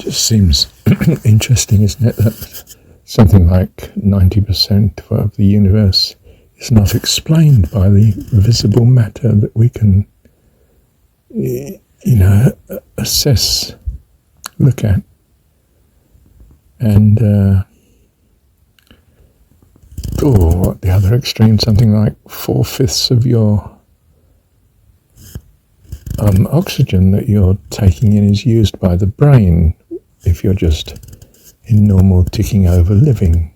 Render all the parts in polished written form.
Just seems interesting, isn't it, that something like 90% of the universe is not explained by the visible matter that we can, assess, look at. And, at the other extreme, something like 4/5 of your oxygen that you're taking in is used by the brain if you're just in normal ticking over living.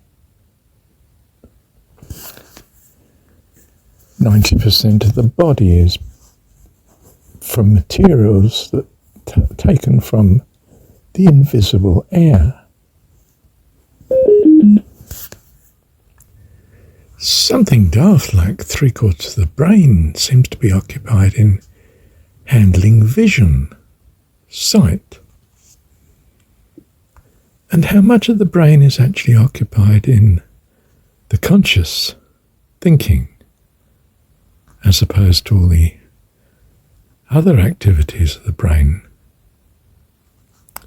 90% of the body is from materials that taken from the invisible air. Something daft like 3/4 of the brain seems to be occupied in handling vision, sight. And how much of the brain is actually occupied in the conscious thinking, as opposed to all the other activities of the brain,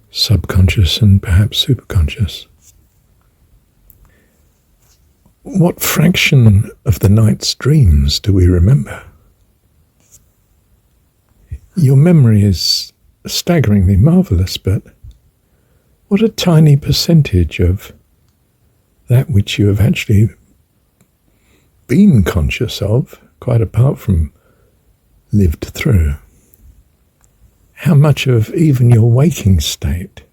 subconscious and perhaps superconscious. What fraction of the night's dreams do we remember? Your memory is staggeringly marvellous, but what a tiny percentage of that which you have actually been conscious of, quite apart from lived through. How much of even your waking state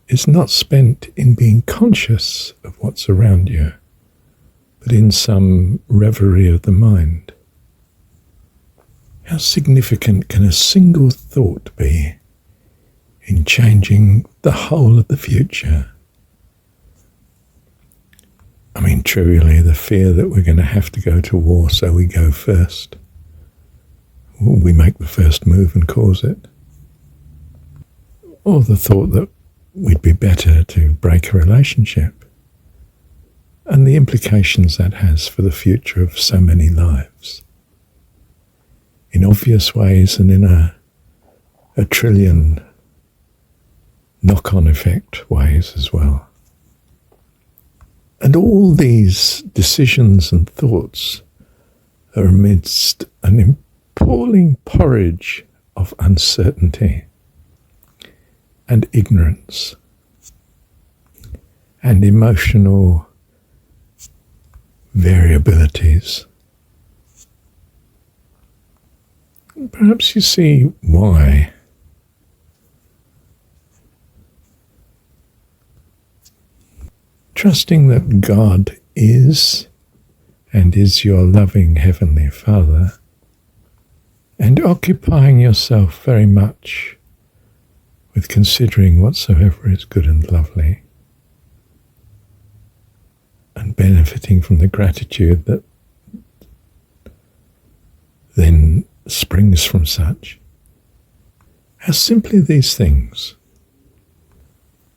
is not spent in being conscious of what's around you, but in some reverie of the mind? How significant can a single thought be in changing the whole of the future? I mean, trivially, the fear that we're going to have to go to war, so we go first. We make the first move and cause it. Or the thought that we'd be better to break a relationship, and the implications that has for the future of so many lives, in obvious ways and in a trillion knock-on effect ways as well. And all these decisions and thoughts are amidst an appalling porridge of uncertainty and ignorance and emotional variabilities. Perhaps you see why. Trusting that God is and is your loving Heavenly Father, and occupying yourself very much with considering whatsoever is good and lovely, and benefiting from the gratitude that then springs from such, how simply these things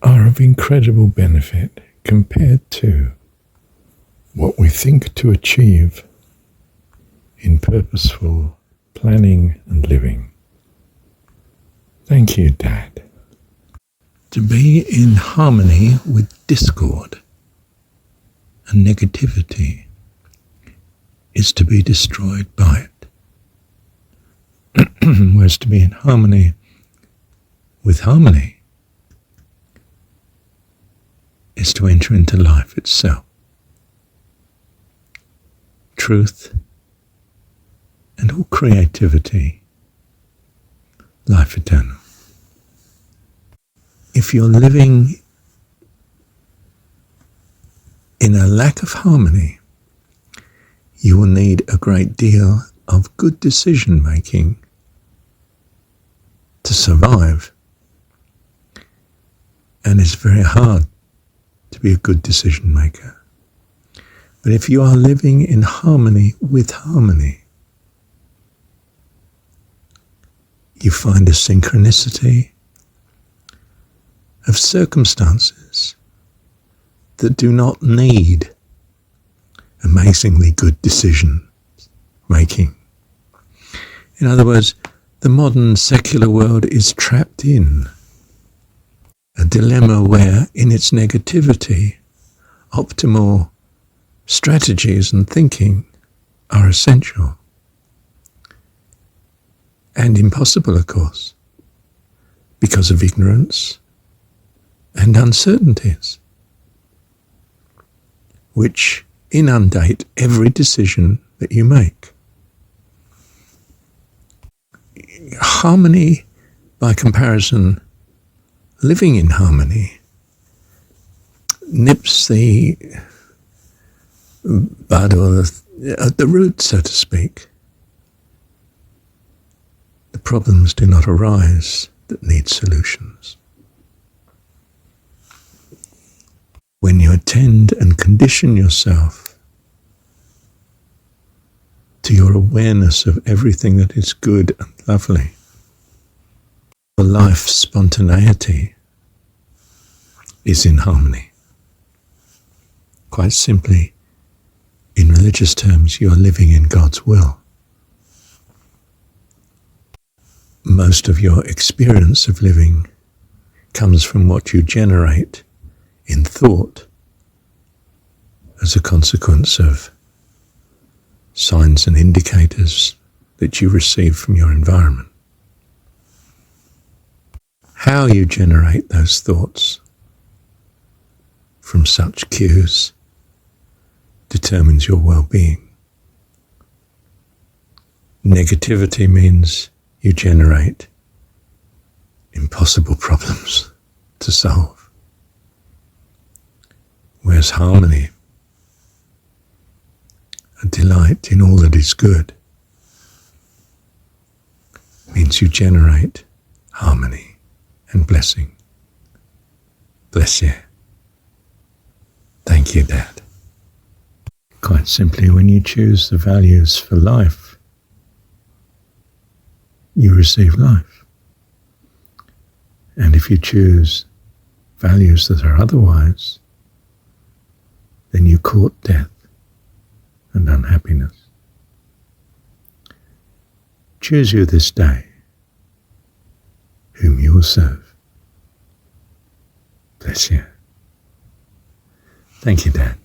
are of incredible benefit compared to what we think to achieve in purposeful planning and living. Thank you, Dad. To be in harmony with discord and negativity is to be destroyed by it. Whereas to be in harmony with harmony is to enter into life itself. Truth and all creativity, life eternal. If you're living in a lack of harmony, you will need a great deal of good decision making to survive. And it's very hard to be a good decision maker. But if you are living in harmony with harmony, you find a synchronicity of circumstances that do not need amazingly good decision making. In other words, the modern secular world is trapped in dilemma where, in its negativity, optimal strategies and thinking are essential. And impossible, of course, because of ignorance and uncertainties, which inundate every decision that you make. Harmony, by comparison, living in harmony, nips the bud or the root, so to speak. The problems do not arise that need solutions. When you attend and condition yourself to your awareness of everything that is good and lovely, your life's spontaneity is in harmony. Quite simply, in religious terms, you are living in God's will. Most of your experience of living comes from what you generate in thought as a consequence of signs and indicators that you receive from your environment. How you generate those thoughts from such cues determines your well-being. Negativity means you generate impossible problems to solve. Whereas harmony, a delight in all that is good, means you generate harmony and blessing. Bless you. Thank you, Dad. Quite simply, when you choose the values for life, you receive life. And if you choose values that are otherwise, then you court death and unhappiness. Choose you this day whom you will serve. Bless you. Thank you, Dad.